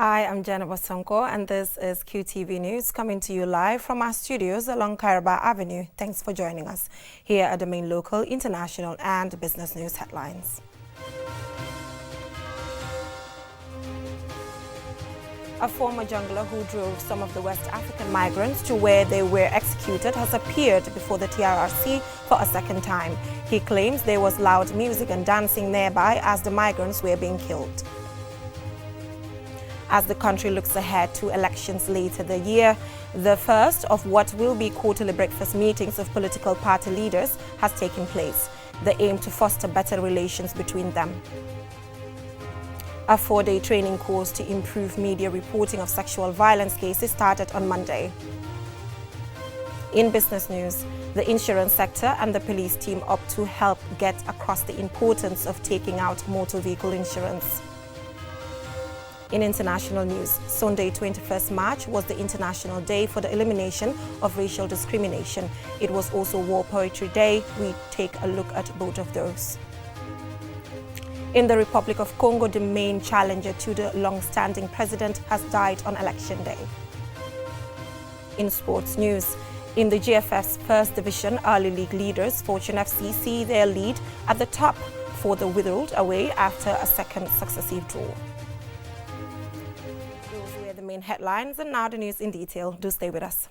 I am Jennifer Sonko, and this is Qtv News coming to you live from our studios along Kairaba Avenue. Thanks for joining us. Here are the main local, international, and business news headlines. A former jungler who drove some of the West African migrants to where they were executed has appeared before the TRRC for a second time. He claims there was loud music and dancing nearby as the migrants were being killed. As the country looks ahead to elections later the year, the first of what will be quarterly breakfast meetings of political party leaders has taken place. The aim to foster better relations between them. A 4-day training course to improve media reporting of sexual violence cases started on Monday. In business news, the insurance sector and the police team up to help get across the importance of taking out motor vehicle insurance. In international news, Sunday 21st March was the International Day for the Elimination of Racial Discrimination. It was also War Poetry Day. We take a look at both of those. In the Republic of Congo, the main challenger to the long-standing president has died on election day. In sports news, in the GFF's First Division, early league leaders Fortune FC see their lead at the top for the Witherelled away after a second successive draw. Those were the main headlines, and now the news in detail. Do stay with us.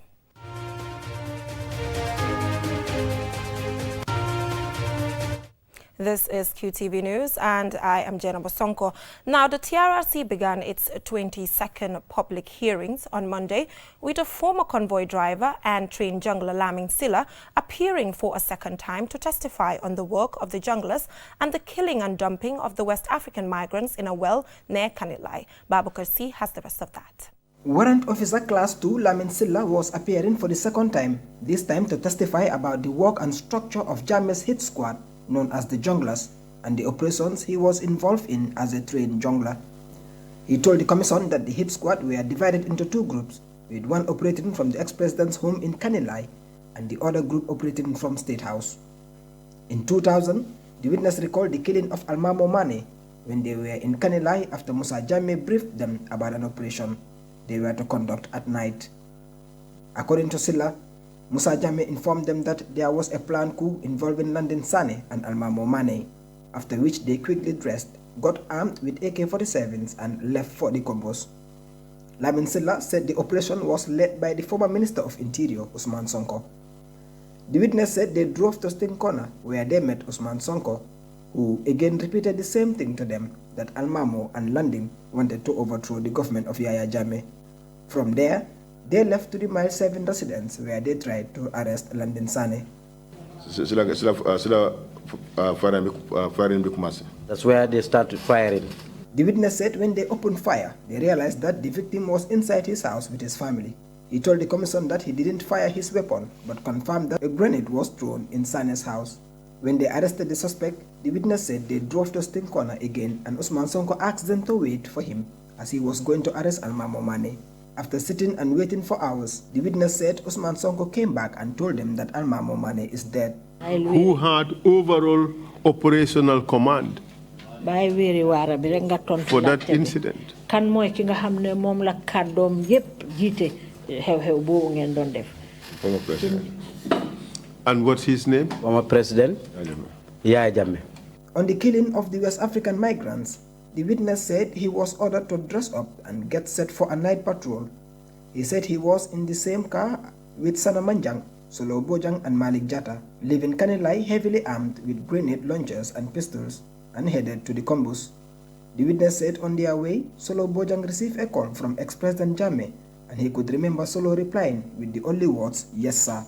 This is Qtv News, and I am Jennifer Sonko. Now, the TRRC began its 22nd public hearings on Monday with a former convoy driver and trained jungler Lamin Silla appearing for a second time to testify on the work of the junglers and the killing and dumping of the West African migrants in a well near Kanilai. Babukar C has the rest of that. Warrant Officer Class 2 Lamin Silla was appearing for the second time, this time to testify about the work and structure of Jammeh's hit squad, known as the Junglers, and the operations he was involved in as a trained jungler. He told the commission that the hit squad were divided into two groups, with one operating from the ex-president's home in Kanilai and the other group operating from State House. In 2000, the witness recalled the killing of Almamo Mane when they were in Kanilai after Musa Jammeh briefed them about an operation they were to conduct at night. According to Silla, Musa Jammeh informed them that there was a planned coup involving Landin Sane and Almamo Mane, after which they quickly dressed, got armed with AK-47s and left for the combos. Lamin Silla said the operation was led by the former Minister of Interior, Usman Sonko. The witness said they drove to Sting Corner, where they met Usman Sonko, who again repeated the same thing to them, that Almamo and Landin wanted to overthrow the government of Yaya Jammeh. From there, they left to the Mile 7 residence where they tried to arrest Landin Sane. That's where they started firing. The witness said when they opened fire, they realized that the victim was inside his house with his family. He told the commission that he didn't fire his weapon, but confirmed that a grenade was thrown in Sane's house. When they arrested the suspect, the witness said they drove to Sting Corner again, and Usman Sonko asked them to wait for him as he was going to arrest Almamo Mane. After sitting and waiting for hours, the witness said Usman Sonko came back and told them that Almamo Mane is dead. Who had overall operational command for that incident? And what's his name? Former President Yaya Jammeh. On the killing of the West African migrants, the witness said he was ordered to dress up and get set for a night patrol. He said he was in the same car with Sana Manjang, Solo Bojang and Malik Jatta, leaving Kanilai heavily armed with grenade launchers and pistols, and headed to the combos. The witness said on their way, Solo Bojang received a call from ex-President Jammeh, and he could remember Solo replying with the only words, "Yes, sir."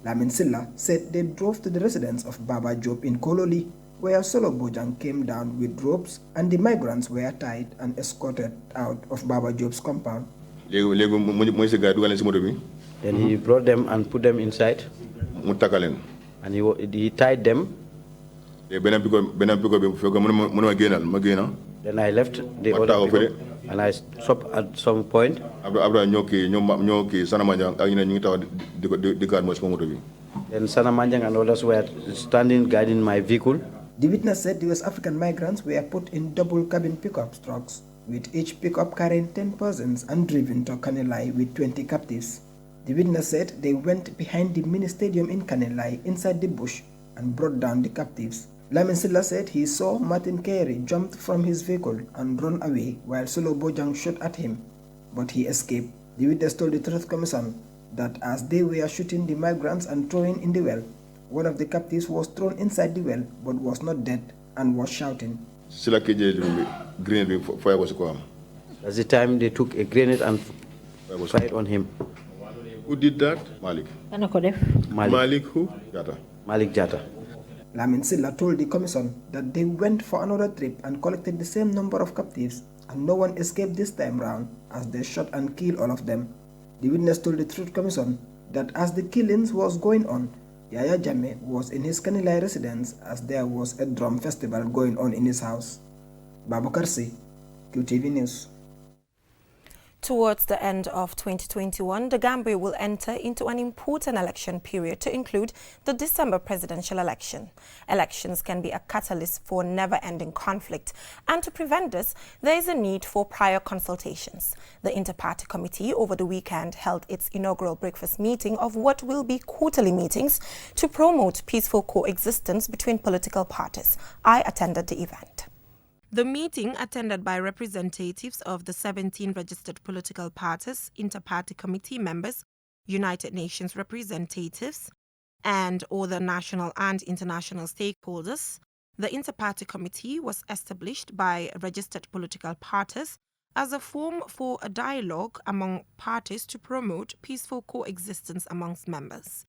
Lamin Silla said they drove to the residence of Baba Job in Kololi, where Solo Bojang came down with ropes and the migrants were tied and escorted out of Baba Job's compound. Then he brought them and put them inside, and he tied them. Then I left the other people, and I stopped at some point. Then Sana Manjang and others were standing guarding my vehicle. The witness said the West African migrants were put in double cabin pickup trucks with each pickup carrying 10 persons and driven to Kanilai with 20 captives. The witness said they went behind the mini stadium in Kanilai inside the bush and brought down the captives. Lamin Silla said he saw Martin Carey jump from his vehicle and run away while Solo Bojang shot at him, but he escaped. The witness told the Truth Commission that as they were shooting the migrants and throwing in the well, one of the captives was thrown inside the well but was not dead and was shouting. That's the time they took a grenade and fired on him. Who did that? Malik. Malik who? Jata. Malik Jata. Lamin Silla told the commission that they went for another trip and collected the same number of captives, and no one escaped this time round as they shot and killed all of them. The witness told the Truth Commission that as the killings was going on, Yaya Jammeh was in his Kanilai residence as there was a drum festival going on in his house. Babu Karsi, Qtv News. Towards the end of 2021, the Gambia will enter into an important election period to include the December presidential election. Elections can be a catalyst for never-ending conflict, and to prevent this, there is a need for prior consultations. The Inter-Party Committee over the weekend held its inaugural breakfast meeting of what will be quarterly meetings to promote peaceful coexistence between political parties. I attended the event. The meeting, attended by representatives of the 17 registered political parties, Inter-Party Committee members, United Nations representatives, and other national and international stakeholders, the Inter-Party Committee was established by registered political parties as a forum for a dialogue among parties to promote peaceful coexistence amongst members.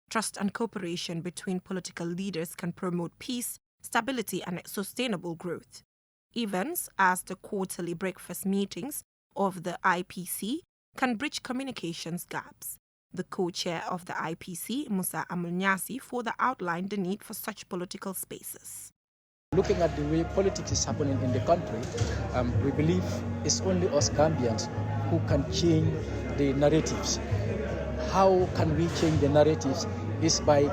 Trust and cooperation between political leaders can promote peace, stability, and sustainable growth. Events as the quarterly breakfast meetings of the IPC can bridge communications gaps. The co-chair of the IPC, Musa Amulnyasi, further outlined the need for such political spaces. Looking at the way politics is happening in the country, we believe it's only us Gambians who can change the narratives. How can we change the narratives? Is by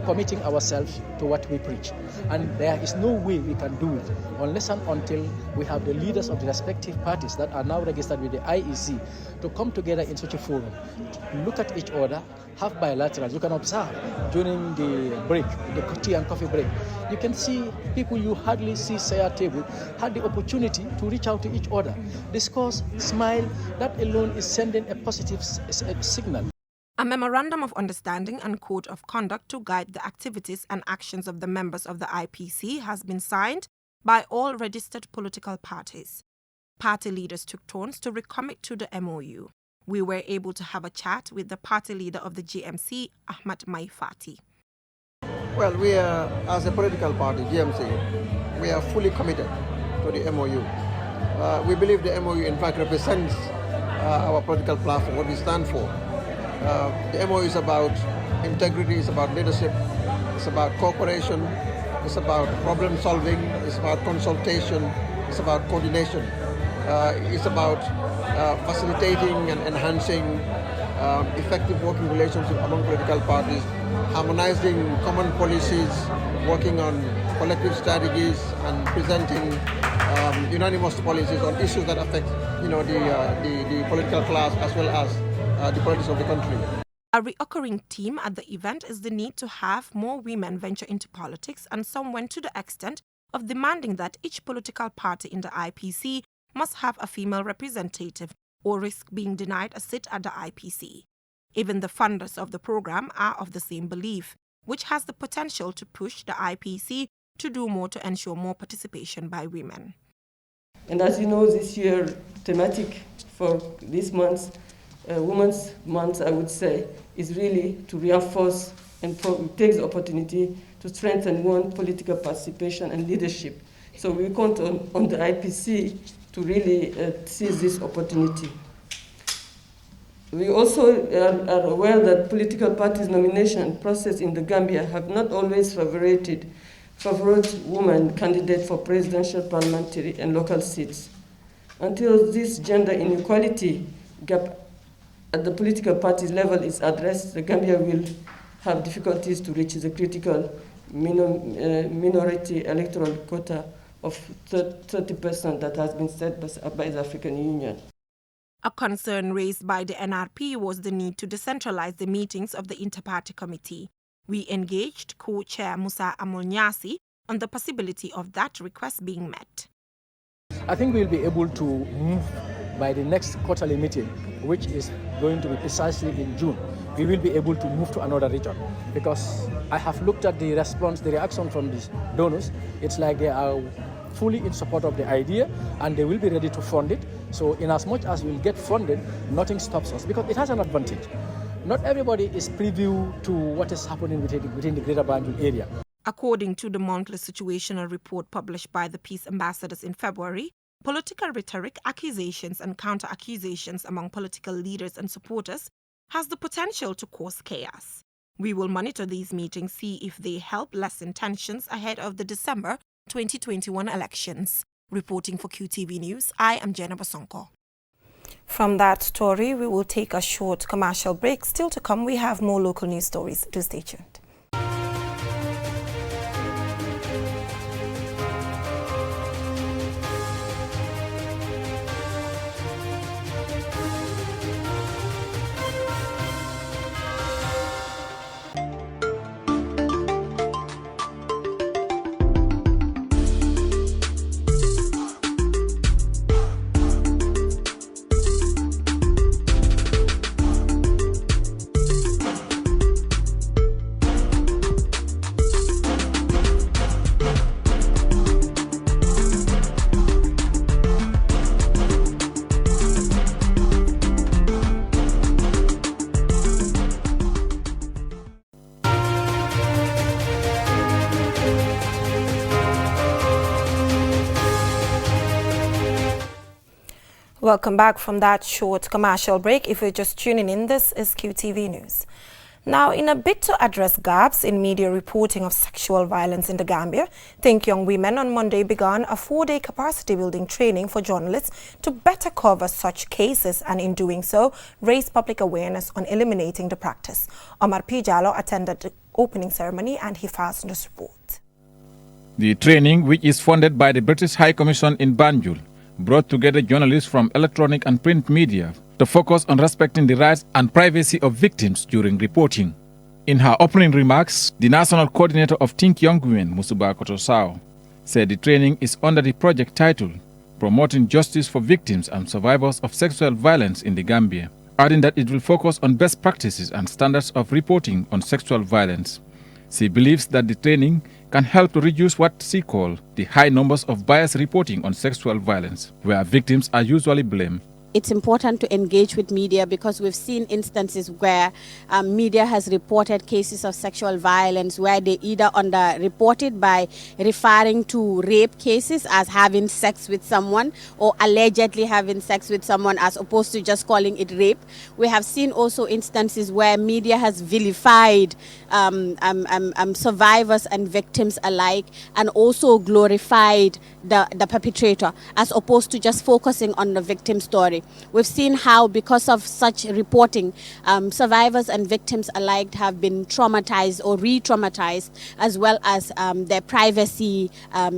committing ourselves to what we preach. And there is no way we can do it unless and until we have the leaders of the respective parties that are now registered with the IEC to come together in such a forum, look at each other, have bilaterals. You can observe during the break, the tea and coffee break, you can see people you hardly see say at table had the opportunity to reach out to each other, discuss, smile. That alone is sending a positive signal. A memorandum of understanding and code of conduct to guide the activities and actions of the members of the IPC has been signed by all registered political parties. Party leaders took turns to recommit to the MOU. We were able to have a chat with the party leader of the GMC, Ahmad Maifati. Well, we are, as a political party, GMC, we are fully committed to the MOU. We believe the MOU, in fact, represents our political platform, what we stand for. The MOU is about integrity, it's about leadership, it's about cooperation, it's about problem solving, it's about consultation, it's about coordination. It's about facilitating and enhancing effective working relationships among political parties, harmonizing common policies, working on collective strategies, and presenting unanimous policies on issues that affect, the political class as well as the politics of the country. A recurring theme at the event is the need to have more women venture into politics, and some went to the extent of demanding that each political party in the IPC must have a female representative or risk being denied a seat at the IPC. Even the funders of the program are of the same belief, which has the potential to push the IPC to do more to ensure more participation by women. And as you know, this year thematic for this month, Women's Month, I would say, is really to reinforce and take the opportunity to strengthen women's political participation and leadership. So we count on the IPC to really seize this opportunity. We also are aware that political parties' nomination process in the Gambia have not always favored women candidates for presidential, parliamentary, and local seats. Until this gender inequality gap at the political parties level is addressed, the Gambia will have difficulties to reach the critical minority electoral quota of 30% that has been set by the African Union. A concern raised by the NRP was the need to decentralize the meetings of the Interparty Committee. We engaged co-chair Musa Amolnyasi on the possibility of that request being met. I think we'll be able to move by the next quarterly meeting, which is going to be precisely in June. We will be able to move to another region, because I have looked at the response, the reaction from these donors. It's like they are fully in support of the idea and they will be ready to fund it. So in as much as we'll get funded, nothing stops us, because it has an advantage. Not everybody is privy to what is happening within the Greater Banjul area. According to the monthly situational report published by the peace ambassadors in February, political rhetoric, accusations and counter-accusations among political leaders and supporters has the potential to cause chaos. We will monitor these meetings, see if they help lessen tensions ahead of the December 2021 elections. Reporting for QTV News, I am Jenna Basonko. From that story, we will take a short commercial break. Still to come, we have more local news stories. Do stay tuned. Welcome back from that short commercial break. If you're just tuning in, this is QTV News. Now, in a bid to address gaps in media reporting of sexual violence in the Gambia, Think Young Women on Monday began a 4-day capacity building training for journalists to better cover such cases and in doing so, raise public awareness on eliminating the practice. Omar P. Jallo attended the opening ceremony and he files this report. The training, which is funded by the British High Commission in Banjul, brought together journalists from electronic and print media to focus on respecting the rights and privacy of victims during reporting. In her opening remarks, the national coordinator of Think Young Women, Musuba Kotosao, said the training is under the project titled Promoting Justice for Victims and Survivors of Sexual Violence in the Gambia, adding that it will focus on best practices and standards of reporting on sexual violence. She believes that the training can help to reduce what she calls the high numbers of biased reporting on sexual violence, where victims are usually blamed. It's important to engage with media because we've seen instances where media has reported cases of sexual violence where they either underreported by referring to rape cases as having sex with someone or allegedly having sex with someone as opposed to just calling it rape. We have seen also instances where media has vilified survivors and victims alike and also glorified the perpetrator as opposed to just focusing on the victim story. We've seen how, because of such reporting, survivors and victims alike have been traumatized or re-traumatized, as well as their privacy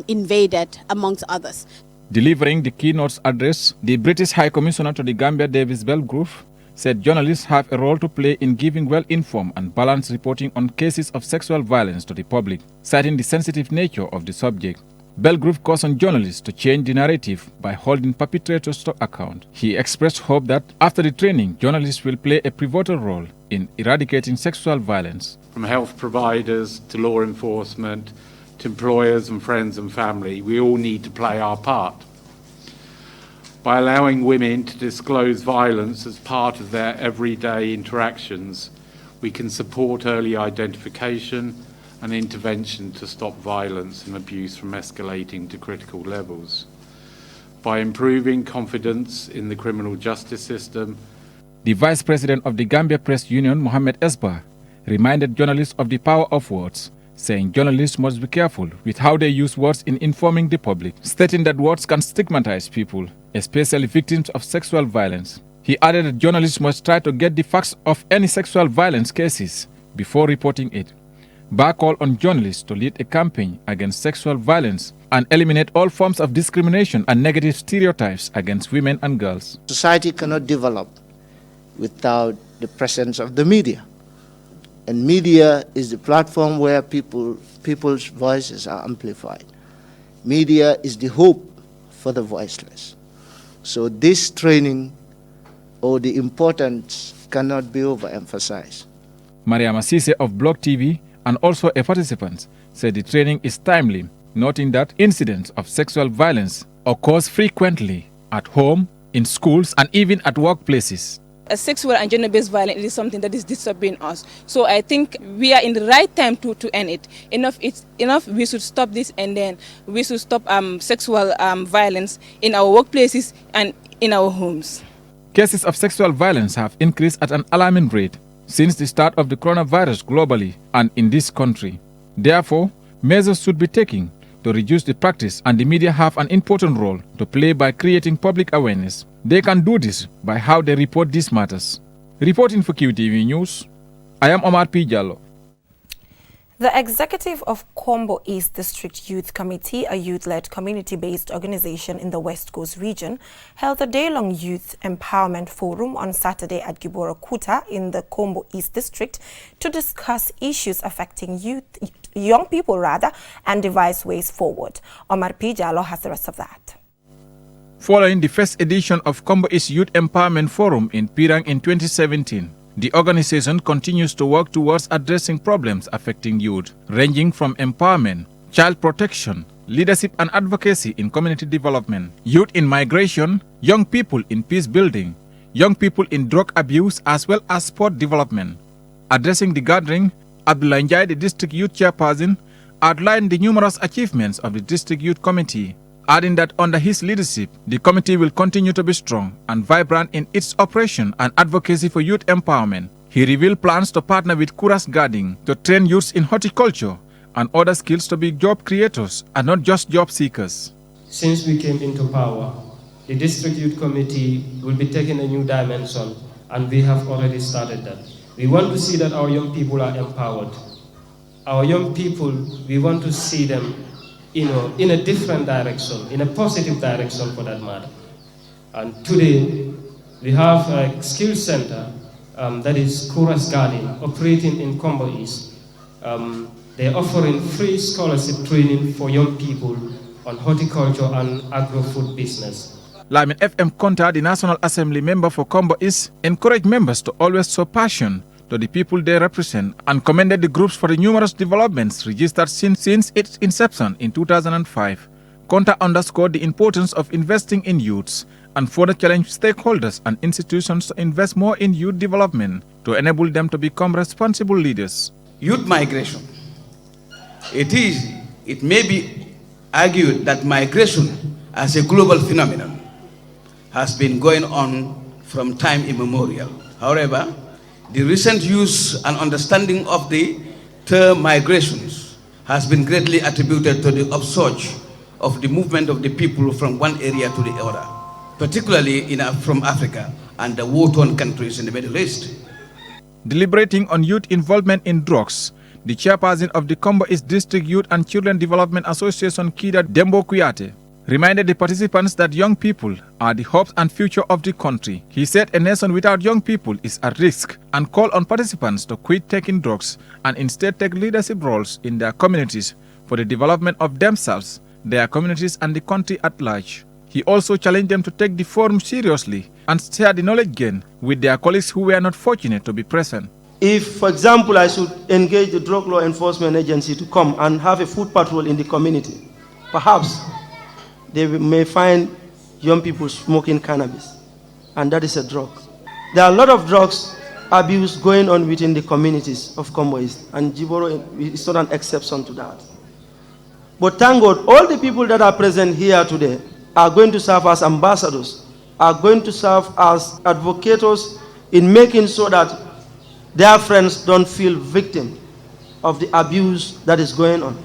invaded, amongst others. Delivering the keynote address, the British High Commissioner to the Gambia, Davis Belgrove, said journalists have a role to play in giving well-informed and balanced reporting on cases of sexual violence to the public, citing the sensitive nature of the subject. Belgrove cautioned journalists to change the narrative by holding perpetrators to account. He expressed hope that after the training, journalists will play a pivotal role in eradicating sexual violence. From health providers to law enforcement to employers and friends and family, we all need to play our part. By allowing women to disclose violence as part of their everyday interactions, we can support early identification and intervention to stop violence and abuse from escalating to critical levels. By improving confidence in the criminal justice system, the Vice President of the Gambia Press Union, Mohammed Esba, reminded journalists of the power of words, saying journalists must be careful with how they use words in informing the public, stating that words can stigmatize people, especially victims of sexual violence. He added that journalists must try to get the facts of any sexual violence cases before reporting it. Ba called on journalists to lead a campaign against sexual violence and eliminate all forms of discrimination and negative stereotypes against women and girls. Society cannot develop without the presence of the media. And media is the platform where people's voices are amplified. Media is the hope for the voiceless. So this training or the importance cannot be overemphasized. Mariama Sise of Blog TV and also a participant said the training is timely, noting that incidents of sexual violence occurs frequently at home, in schools, and even at workplaces. Sexual and gender-based violence is something that is disturbing us. So I think we are in the right time to end it. Enough. We should stop this, and then we should stop sexual violence in our workplaces and in our homes. Cases of sexual violence have increased at an alarming rate since the start of the coronavirus globally and in this country. Therefore, measures should be taken to reduce the practice, and the media have an important role to play by creating public awareness. They can do this by how they report these matters. Reporting for QTV News, I am Omar P. Jallo. The executive of Kombo East District Youth Committee, a youth-led community-based organization in the West Coast region, held a day-long youth empowerment forum on Saturday at Giboro Kuta in the Kombo East District to discuss issues affecting young people and devise ways forward. Omar P. Jallo has the rest of that. Following the first edition of Kombo East Youth Empowerment Forum in Pirang in 2017, the organization continues to work towards addressing problems affecting youth, ranging from empowerment, child protection, leadership and advocacy in community development, youth in migration, young people in peace building, young people in drug abuse, as well as sport development. Addressing the gathering, Abdullah Njai, the district youth chairperson, outlined the numerous achievements of the district youth committee, adding that under his leadership, the committee will continue to be strong and vibrant in its operation and advocacy for youth empowerment. He revealed plans to partner with Kuras Gardening to train youths in horticulture and other skills to be job creators and not just job seekers. Since we came into power, the district youth committee will be taking a new dimension, and we have already started that. We want to see that our young people are empowered. Our young people, we want to see them in a different direction, in a positive direction for that matter. And today, we have a skills center that is Kuras Garden, operating in Kombo East. They're offering free scholarship training for young people on horticulture and agro-food business. Lamin FM Konta, the National Assembly member for Kombo East, encouraged members to always show passion to the people they represent and commended the groups for the numerous developments registered since its inception in 2005. Konta underscored the importance of investing in youths and further challenged stakeholders and institutions to invest more in youth development to enable them to become responsible leaders. Youth migration. It may be argued that migration as a global phenomenon has been going on from time immemorial. However, the recent use and understanding of the term migrations has been greatly attributed to the upsurge of the movement of the people from one area to the other, particularly from Africa and the war-torn countries in the Middle East. Deliberating on youth involvement in drugs, the chairperson of the Kombo East District Youth and Children Development Association, Kida Dembo Kuyate, reminded the participants that young people are the hopes and future of the country. He said a nation without young people is at risk and called on participants to quit taking drugs and instead take leadership roles in their communities for the development of themselves, their communities and the country at large. He also challenged them to take the forum seriously and share the knowledge gained with their colleagues who were not fortunate to be present. If, for example, I should engage the Drug Law Enforcement Agency to come and have a food patrol in the community, perhaps they may find young people smoking cannabis, and that is a drug. There are a lot of drugs abuse going on within the communities of Kombo East, and Giboro is not an exception to that. But thank God, all the people that are present here today are going to serve as ambassadors, are going to serve as advocates in making sure that their friends don't feel victim of the abuse that is going on.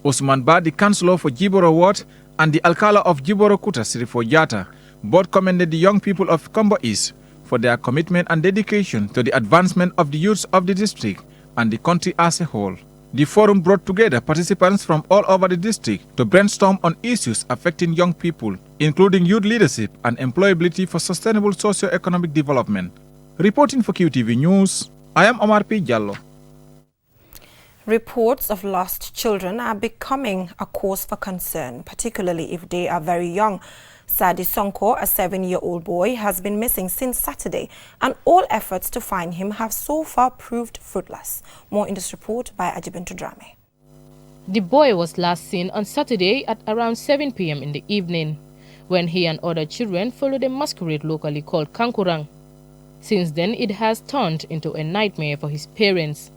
Osman Ba, the councillor for Giboro Ward, and the Alcala of Giboro Kuta, Sirifo Jata, both commended the young people of Kombo East for their commitment and dedication to the advancement of the youths of the district and the country as a whole. The forum brought together participants from all over the district to brainstorm on issues affecting young people, including youth leadership and employability for sustainable socio-economic development. Reporting for Qtv News, I am Omar P. Jallo. Reports of lost children are becoming a cause for concern, particularly if they are very young. Sadi Sonko, a 7-year-old boy, has been missing since Saturday, and all efforts to find him have so far proved fruitless. More in this report by Ajibintu Drame. The boy was last seen on Saturday at around 7 p.m. in the evening, when he and other children followed a masquerade locally called Kankurang. Since then, it has turned into a nightmare for his parents.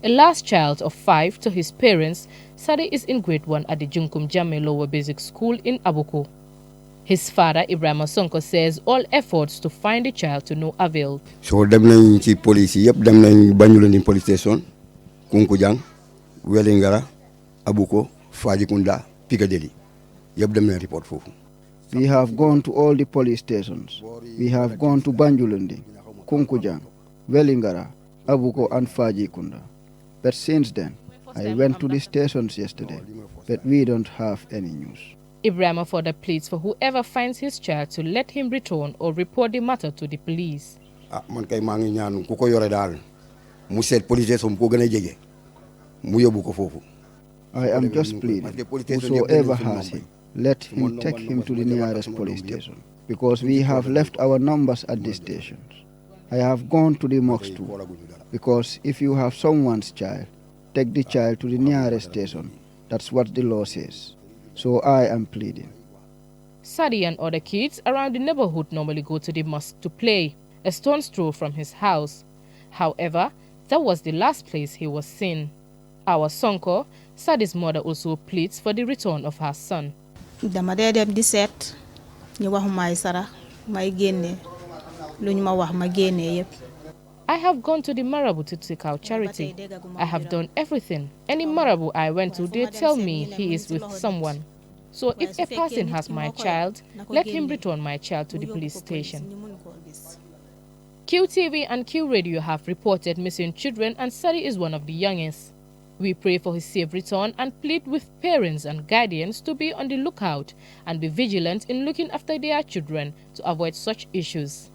A last child of 5 to his parents, Sadi is in grade 1 at the Junkum Jamme Lower Basic School in Abuko. His father, Ibrahim Sonko, says all efforts to find the child to no avail. So dem nañ ci police yépp dem nañ Banjul police station, Kunkujang, Welingara, Abuko, Fajikunda, Piccadilly. Yépp dem nañ report fofu. We have gone to all the police stations. We have gone to Banjulundi, Kunkujang, Welingara, Abuko and Fajikunda. But since then, I went to the stations yesterday, but we don't have any news. Ibrahim further pleads for whoever finds his child to let him return or report the matter to the police. Man kay maa ngi ñaan ku ko yore daal mu seet police station ko gën a jege mu yóbbu ko foofu. I am just pleading, whosoever has him, let him take him to the nearest police station, because we have left our numbers at the stations. I have gone to the mosque too, because if you have someone's child, take the child to the nearest station. That's what the law says. So I am pleading. Sadi and other kids around the neighborhood normally go to the mosque to play, a stone's throw from his house. However, that was the last place he was seen. Our Sonko, Sadi's mother, also pleads for the return of her son. Dama dee dem di seet ñu wax may sara may génne luñ ma wax ma génne yépp. I have gone to the Marabu to take out charity. I have done everything. Any Marabu I went to, they tell me he is with someone. So if a person has my child, let him return my child to the police station. QTV and Q Radio have reported missing children, and Sadi is one of the youngest. We pray for his safe return and plead with parents and guardians to be on the lookout and be vigilant in looking after their children to avoid such issues.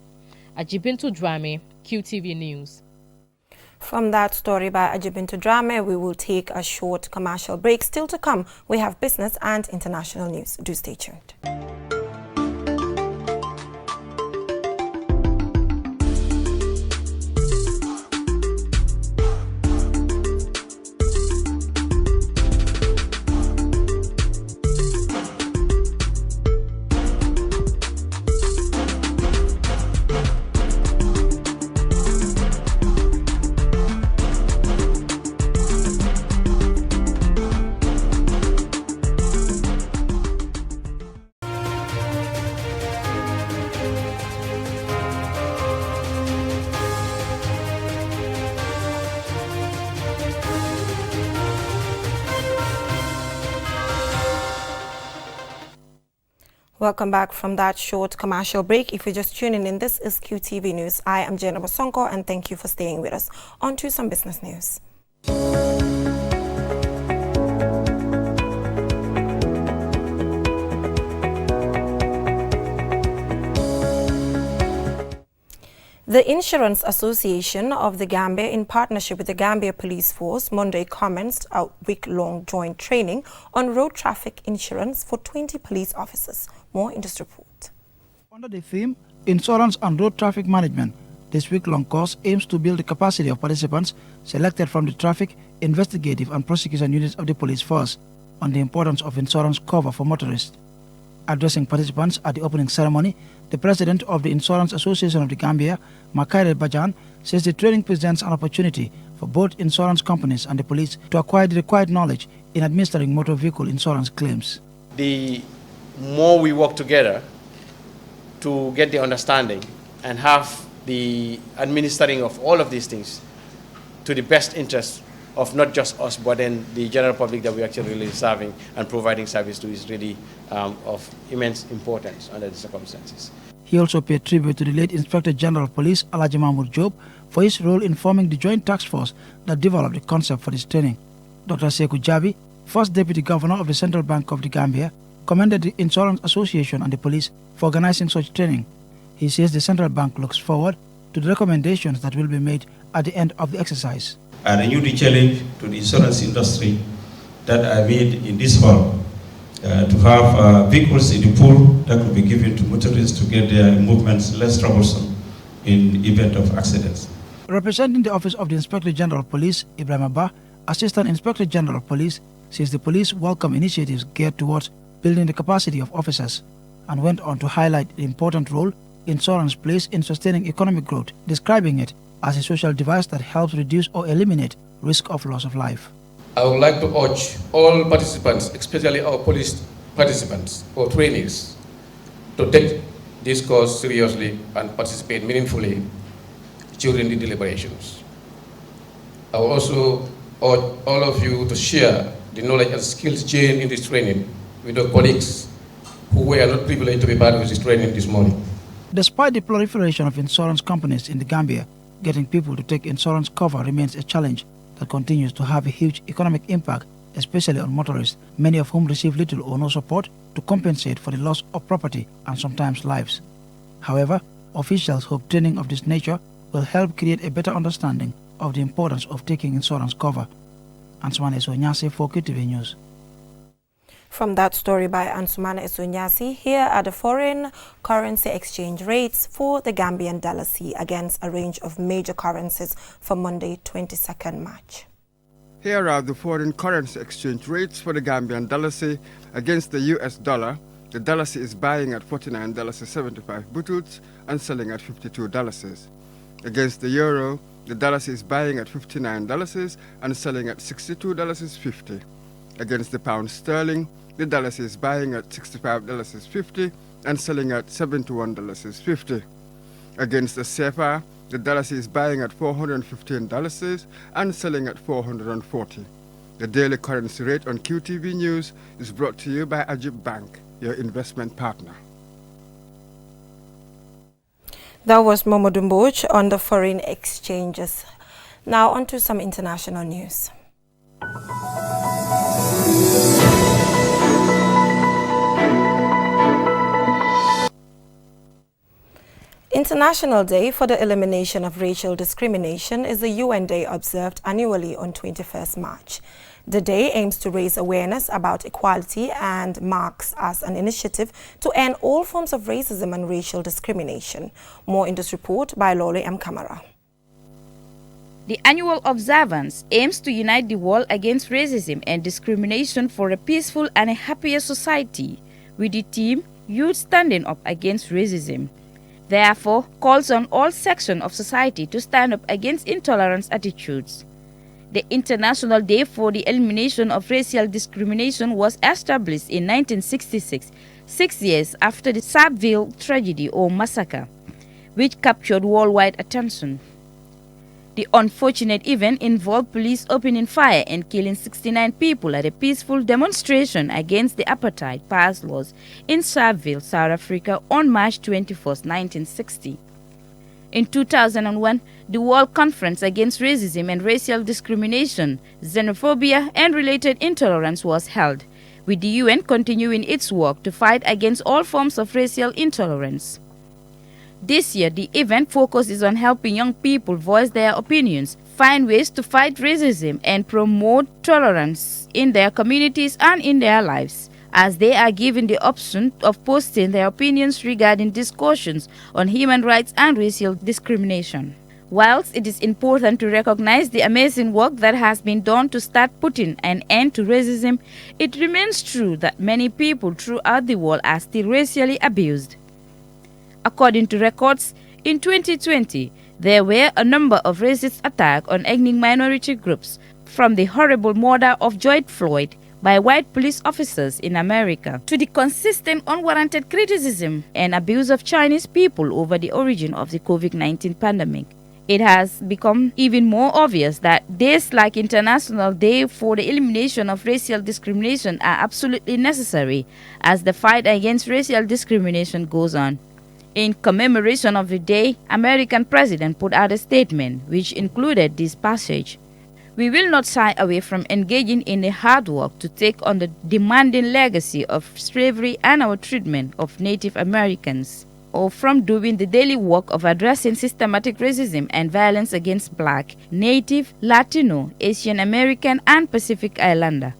Ajibintu Drame, QTV News. From that story by Ajibintu Drame, we will take a short commercial break. Still to come, we have business and international news. Do stay tuned. Welcome back from that short commercial break. If you're just tuning in, this is QTV News. I am Jennifer Sonko, and thank you for staying with us. On to some business news. The Insurance Association of the Gambia, in partnership with the Gambia Police Force, Monday commenced a week-long joint training on road traffic insurance for 20 police officers. More in this report. Under the theme, Insurance and Road Traffic Management, this week-long course aims to build the capacity of participants selected from the traffic, investigative and prosecution units of the police force on the importance of insurance cover for motorists. Addressing participants at the opening ceremony, the president of the Insurance Association of the Gambia, Makaire Bajan, says the training presents an opportunity for both insurance companies and the police to acquire the required knowledge in administering motor vehicle insurance claims. The more we work together to get the understanding and have the administering of all of these things to the best interest of not just us, but then the general public that we're actually really serving and providing service to is really of immense importance under the circumstances. He also paid tribute to the late Inspector General of Police, Alhaji Mahmoud Job, for his role in forming the joint task force that developed the concept for this training. Dr. Sekou Jabi, first Deputy Governor of the Central Bank of the Gambia, commended the Insurance Association and the police for organizing such training. He says the Central Bank looks forward to the recommendations that will be made at the end of the exercise. I renew the challenge to the insurance industry that I made in this hall to have vehicles in the pool that could be given to motorists to get their movements less troublesome in event of accidents. Representing the Office of the Inspector General of Police, Ibrahim Abba, Assistant Inspector General of Police, says the police welcome initiatives geared towards building the capacity of officers, and went on to highlight the important role insurance plays in sustaining economic growth, describing it as a social device that helps reduce or eliminate risk of loss of life. I would like to urge all participants, especially our police participants or trainees, to take this course seriously and participate meaningfully during the deliberations. I will also urge all of you to share the knowledge and skills gained in this training with your colleagues who were not privileged to be part of this training this morning. Despite the proliferation of insurance companies in the Gambia, getting people to take insurance cover remains a challenge that continues to have a huge economic impact, especially on motorists, many of whom receive little or no support to compensate for the loss of property and sometimes lives. However, officials hope training of this nature will help create a better understanding of the importance of taking insurance cover. Ansumane Sonyase for Qtv News. From that story by Ansumana Esunyasi, here are the foreign currency exchange rates for the Gambian dalasi against a range of major currencies for Monday, 22nd March. Here are the foreign currency exchange rates for the Gambian dalasi against the US dollar. The dalasi is buying at $49.75 bututs and selling at $52. Against the euro, the dalasi is buying at $59 and selling at $62.50. Against the pound sterling, the dalasi is buying at $65.50 and selling at $71.50. Against the CFA, the dalasi is buying at $415 and selling at $440. The daily currency rate on QTV News is brought to you by Ajib Bank, your investment partner. That was Momo Dumboj on the foreign exchanges. Now on to some international news. International Day for the Elimination of Racial Discrimination is a UN Day observed annually on 21st March. The day aims to raise awareness about equality and marks as an initiative to end all forms of racism and racial discrimination. More in this report by Lole M. Kamara. The annual observance aims to unite the world against racism and discrimination for a peaceful and a happier society, with the theme Youth Standing Up Against Racism. Therefore, calls on all sections of society to stand up against intolerant attitudes. The International Day for the Elimination of Racial Discrimination was established in 1966, 6 years after the Sharpeville tragedy or massacre, which captured worldwide attention. The unfortunate event involved police opening fire and killing 69 people at a peaceful demonstration against the apartheid passed laws in Sharpeville, South Africa on March 21, 1960. In 2001, the World Conference Against Racism and Racial Discrimination, Xenophobia and Related Intolerance was held, with the UN continuing its work to fight against all forms of racial intolerance. This year, the event focuses on helping young people voice their opinions, find ways to fight racism, and promote tolerance in their communities and in their lives, as they are given the option of posting their opinions regarding discussions on human rights and racial discrimination. Whilst it is important to recognize the amazing work that has been done to start putting an end to racism, it remains true that many people throughout the world are still racially abused. According to records, in 2020, there were a number of racist attacks on ethnic minority groups, from the horrible murder of George Floyd by white police officers in America to the consistent unwarranted criticism and abuse of Chinese people over the origin of the COVID-19 pandemic. It has become even more obvious that days like International Day for the Elimination of Racial Discrimination are absolutely necessary as the fight against racial discrimination goes on. In commemoration of the day, American President put out a statement which included this passage. We will not shy away from engaging in the hard work to take on the demanding legacy of slavery and our treatment of Native Americans, or from doing the daily work of addressing systematic racism and violence against Black, Native, Latino, Asian American, and Pacific Islander,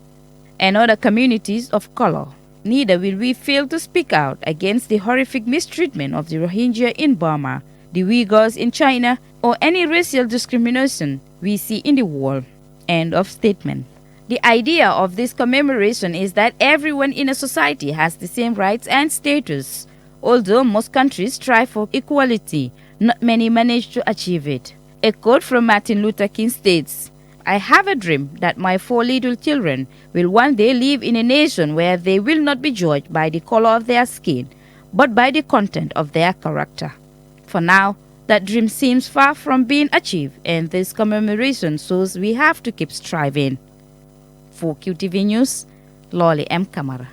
and other communities of color. Neither will we fail to speak out against the horrific mistreatment of the Rohingya in Burma, the Uyghurs in China, or any racial discrimination we see in the world. End of statement. The idea of this commemoration is that everyone in a society has the same rights and status. Although most countries strive for equality, not many manage to achieve it. A quote from Martin Luther King states, "I have a dream that my 4 little children will one day live in a nation where they will not be judged by the color of their skin, but by the content of their character." For now, that dream seems far from being achieved, and this commemoration shows we have to keep striving. For QTV News, Lolly M. Kamara.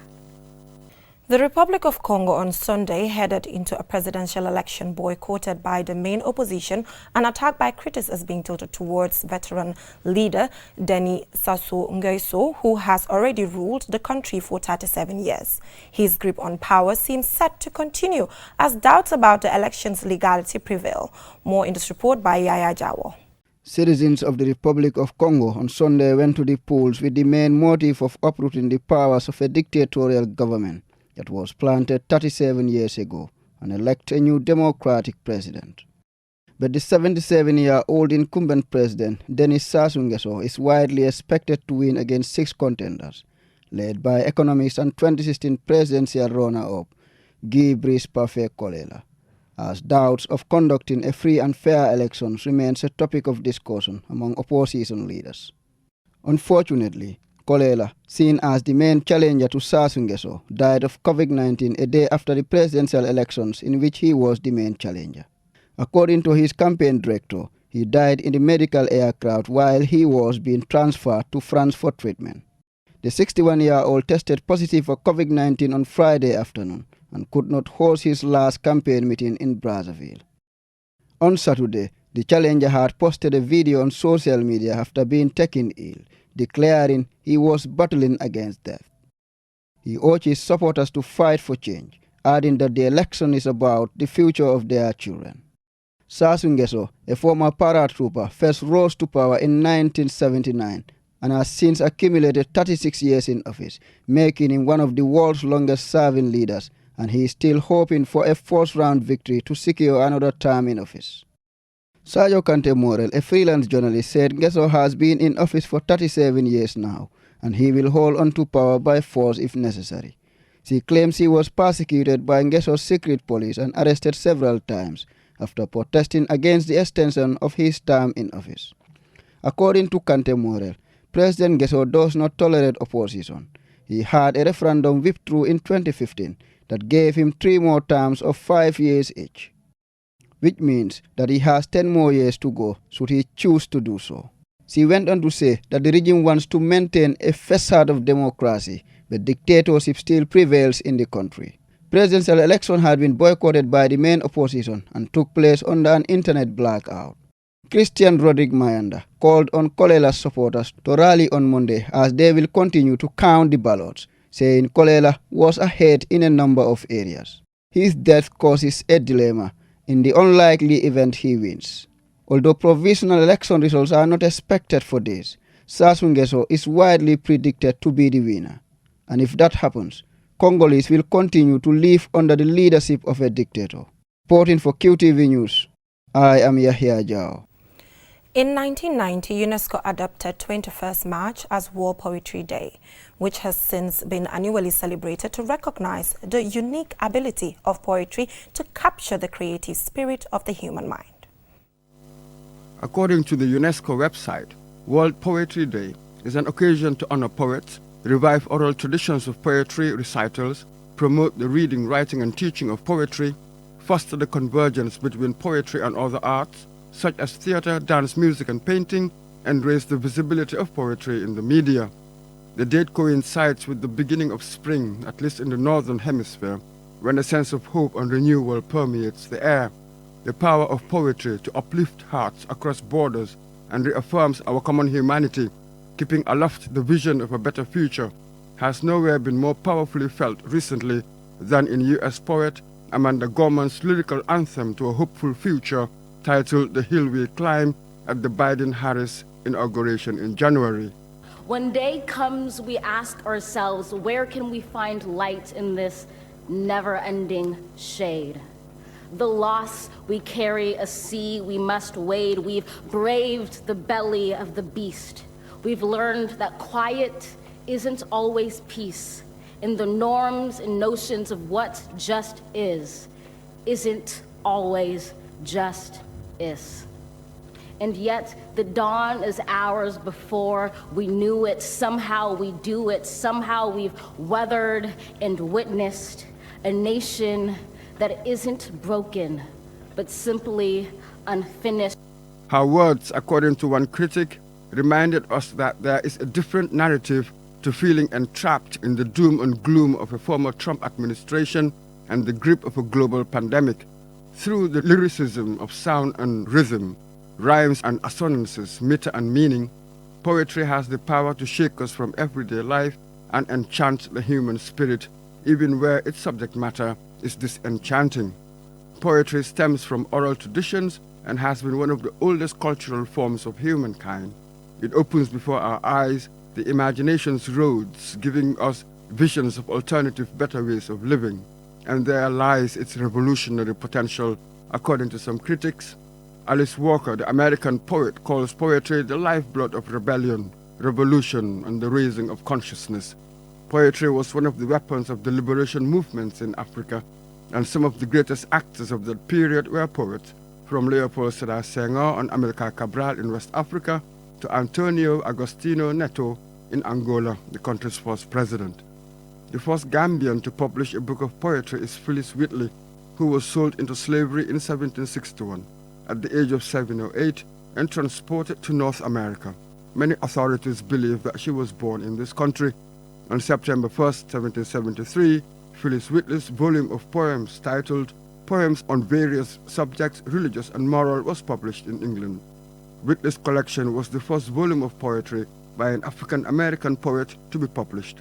The Republic of Congo on Sunday headed into a presidential election boycotted by the main opposition and attacked by critics as being tilted towards veteran leader Denis Sassou Nguesso, who has already ruled the country for 37 years. His grip on power seems set to continue as doubts about the election's legality prevail. More in this report by Yaya Jawo. Citizens of the Republic of Congo on Sunday went to the polls with the main motive of uprooting the powers of a dictatorial government that was planted 37 years ago and elect a new democratic president. But the 77-year-old incumbent president, Denis Sassou Nguesso, is widely expected to win against 6 contenders, led by economist and 2016 presidential runner-up Guy Brice Parfait Kolela, as doubts of conducting a free and fair elections remains a topic of discussion among opposition leaders. Unfortunately, Kolela, seen as the main challenger to Sassou Nguesso, died of COVID-19 a day after the presidential elections in which he was the main challenger. According to his campaign director, he died in the medical aircraft while he was being transferred to France for treatment. The 61-year-old tested positive for COVID-19 on Friday afternoon and could not host his last campaign meeting in Brazzaville. On Saturday, the challenger had posted a video on social media after being taken ill, declaring he was battling against death. He urged his supporters to fight for change, adding that the election is about the future of their children. Sassou Nguesso, a former paratrooper, first rose to power in 1979 and has since accumulated 36 years in office, making him one of the world's longest-serving leaders, and he is still hoping for a first-round victory to secure another term in office. Sadio Kante Morel, a freelance journalist, said Nguesso has been in office for 37 years now, and he will hold on to power by force if necessary. She claims he was persecuted by Nguesso's secret police and arrested several times after protesting against the extension of his term in office. According to Kante Morel, President Nguesso does not tolerate opposition. He had a referendum whipped through in 2015 that gave him 3 more terms of 5 years each, which means that he has 10 more years to go should he choose to do so. She went on to say that the regime wants to maintain a facade of democracy, but dictatorship still prevails in the country. Presidential election had been boycotted by the main opposition and took place under an internet blackout. Christian Rodrigue Mayanda called on Kolela's supporters to rally on Monday as they will continue to count the ballots, saying Kolela was ahead in a number of areas. His death causes a dilemma in the unlikely event he wins. Although provisional election results are not expected for days, Sassou Nguesso is widely predicted to be the winner. And if that happens, Congolese will continue to live under the leadership of a dictator. Reporting for QTV News, I am Yahya Jao. In 1990, UNESCO adopted 21st March as World Poetry Day, which has since been annually celebrated to recognize the unique ability of poetry to capture the creative spirit of the human mind. According to the UNESCO website, World Poetry Day is an occasion to honor poets, revive oral traditions of poetry recitals, promote the reading, writing, and teaching of poetry, foster the convergence between poetry and other arts, such as theater, dance, music, and painting, and raise the visibility of poetry in the media. The date coincides with the beginning of spring, at least in the northern hemisphere, when a sense of hope and renewal permeates the air. The power of poetry to uplift hearts across borders and reaffirms our common humanity, keeping aloft the vision of a better future, has nowhere been more powerfully felt recently than in U.S. poet Amanda Gorman's lyrical anthem to a hopeful future titled The Hill We Climb at the Biden-Harris inauguration in January. When day comes, we ask ourselves, where can we find light in this never-ending shade? The loss we carry, a sea we must wade. We've braved the belly of the beast. We've learned that quiet isn't always peace. In the norms and notions of what just isn't always just is. And yet the dawn is hours before we knew it. Somehow we do it. Somehow we've weathered and witnessed a nation that isn't broken, but simply unfinished. Her words, according to one critic, reminded us that there is a different narrative to feeling entrapped in the doom and gloom of a former Trump administration and the grip of a global pandemic. Through the lyricism of sound and rhythm, rhymes and assonances, meter and meaning, poetry has the power to shake us from everyday life and enchant the human spirit, even where its subject matter is disenchanting. Poetry stems from oral traditions and has been one of the oldest cultural forms of humankind. It opens before our eyes the imagination's roads, giving us visions of alternative, better ways of living. And there lies its revolutionary potential, according to some critics. Alice Walker, the American poet, calls poetry the lifeblood of rebellion, revolution, and the raising of consciousness. Poetry was one of the weapons of the liberation movements in Africa, and some of the greatest actors of that period were poets, from Leopold Sedar Senghor and Amilcar Cabral in West Africa to Antonio Agostinho Neto in Angola, the country's first president. The first Gambian to publish a book of poetry is Phyllis Whitley, who was sold into slavery in 1761. At the age of 7 or 8 and transported to North America. Many authorities believe that she was born in this country. On September 1st, 1773, Phyllis Whitley's volume of poems titled Poems on Various Subjects, Religious and Moral was published in England. Whitley's collection was the first volume of poetry by an African-American poet to be published.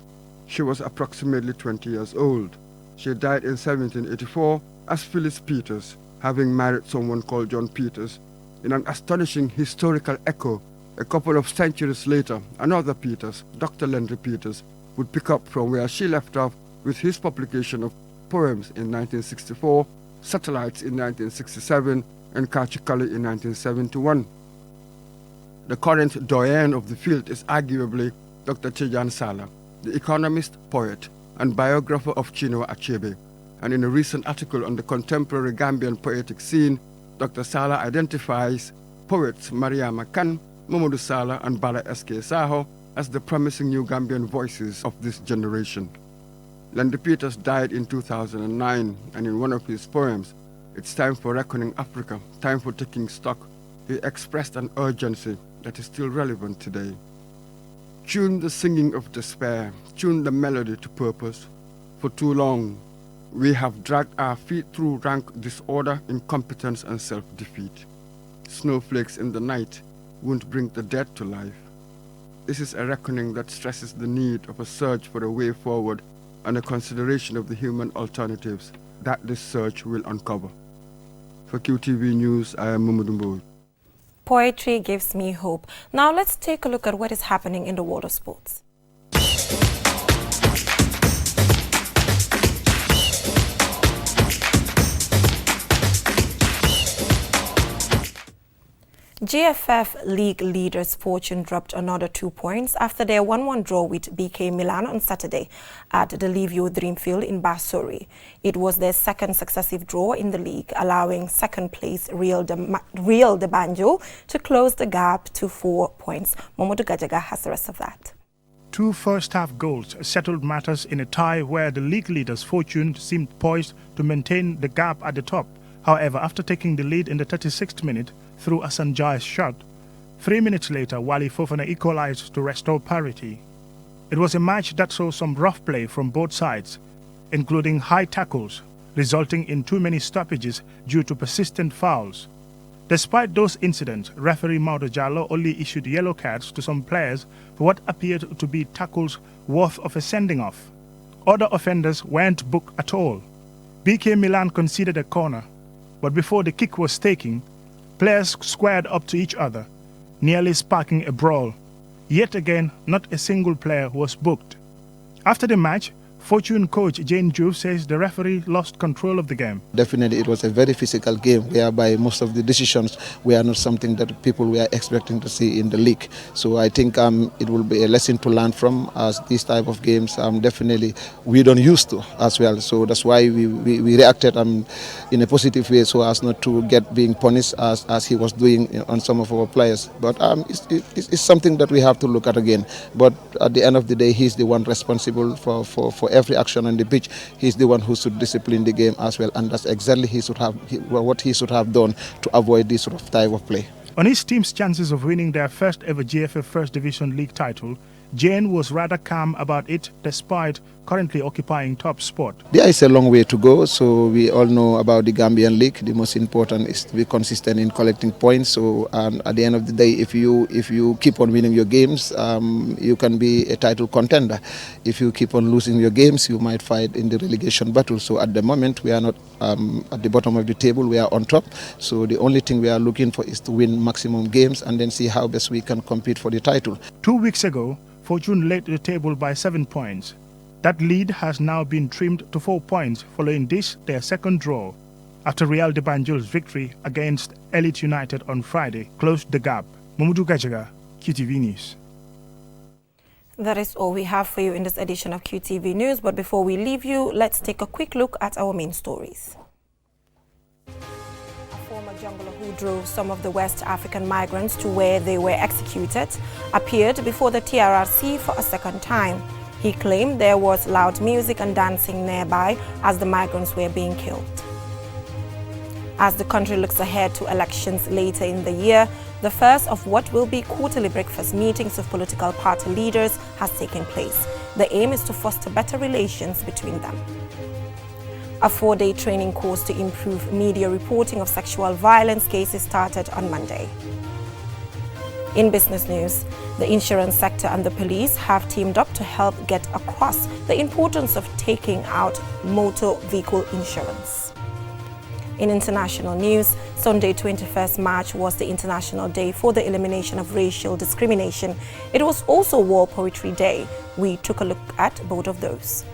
She was approximately 20 years old. She died in 1784 as Phyllis Peters, having married someone called John Peters. In an astonishing historical echo, a couple of centuries later, another Peters, Dr. Landry Peters, would pick up from where she left off with his publication of poems in 1964, Satellites in 1967, and Kachikali in 1971. The current doyen of the field is arguably Dr. Tejan Sala, the economist, poet, and biographer of Chinua Achebe. And in a recent article on the contemporary Gambian poetic scene, Dr. Sala identifies poets Mariama Kane, Mamadou Sala, and Bala S.K. Saho as the promising new Gambian voices of this generation. Landry Peters died in 2009, and in one of his poems, It's Time for Reckoning Africa, Time for Taking Stock, he expressed an urgency that is still relevant today. Tune the singing of despair, tune the melody to purpose. For too long, we have dragged our feet through rank disorder, incompetence, and self-defeat. Snowflakes in the night won't bring the dead to life. This is a reckoning that stresses the need of a search for a way forward and a consideration of the human alternatives that this search will uncover. For QTV News, I am Mamadou Mbowe. Poetry gives me hope. Now let's take a look at what is happening in the world of sports. GFF League leaders Fortune dropped another 2 points after their 1-1 draw with BK Milan on Saturday at the Livio Dreamfield in Bassori. It was their second successive draw in the league, allowing second place Real de Banjo to close the gap to 4 points. Momodu Gajaga has the rest of that. 2 first-half goals settled matters in a tie where the league leaders Fortune seemed poised to maintain the gap at the top. However, after taking the lead in the 36th minute through a Sanjay's shot, 3 minutes later, Wally Fofana equalized to restore parity. It was a match that saw some rough play from both sides, including high tackles, resulting in too many stoppages due to persistent fouls. Despite those incidents, referee Maudo Jallo only issued yellow cards to some players for what appeared to be tackles worth of a sending off. Other offenders weren't booked at all. BK Milan conceded a corner, but before the kick was taken, players squared up to each other, nearly sparking a brawl. Yet again, not a single player was booked. After the match, Fortune coach Jane Juve says the referee lost control of the game. Definitely, it was a very physical game whereby most of the decisions were not something that people were expecting to see in the league. So I think it will be a lesson to learn from, as these type of games definitely we don't used to as well. So that's why we reacted in a positive way, so as not to get being punished as he was doing on some of our players. But it's something that we have to look at again. But at the end of the day, he's the one responsible for every action on the pitch. He's the one who should discipline the game as well, and that's exactly what he should have done to avoid this sort of type of play. On his team's chances of winning their first ever GFF First Division League title, Jane was rather calm about it despite currently occupying top spot. There is a long way to go, so we all know about the Gambian League. The most important is to be consistent in collecting points. So at the end of the day, if you keep on winning your games, you can be a title contender. If you keep on losing your games, you might fight in the relegation battle. So at the moment, we are not at the bottom of the table, we are on top. So the only thing we are looking for is to win maximum games and then see how best we can compete for the title. 2 weeks ago, Fortune led the table by 7 points. That lead has now been trimmed to 4 points following this, their second draw, after Real de Banjul's victory against Elite United on Friday closed the gap. Mamadou Gajaga, QTV News. That is all we have for you in this edition of QTV News, but before we leave you, let's take a quick look at our main stories. Former jungler who drove some of the West African migrants to where they were executed appeared before the TRRC for a second time. He claimed there was loud music and dancing nearby as the migrants were being killed. As the country looks ahead to elections later in the year, the first of what will be quarterly breakfast meetings of political party leaders has taken place. The aim is to foster better relations between them. A 4-day training course to improve media reporting of sexual violence cases started on Monday. In business news, the insurance sector and the police have teamed up to help get across the importance of taking out motor vehicle insurance. In international news, Sunday 21st March was the International Day for the Elimination of Racial Discrimination. It was also World Poetry Day. We took a look at both of those.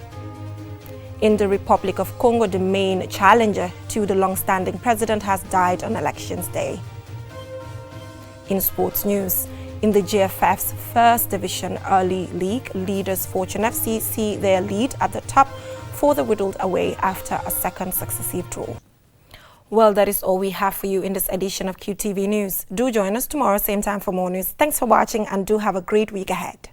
In the Republic of Congo, the main challenger to the long-standing president has died on Elections Day. In sports news, in the GFF's First Division Early League, leaders Fortune FC see their lead at the top for the whittled away after a second successive draw. Well, that is all we have for you in this edition of QTV News. Do join us tomorrow, same time for more news. Thanks for watching and do have a great week ahead.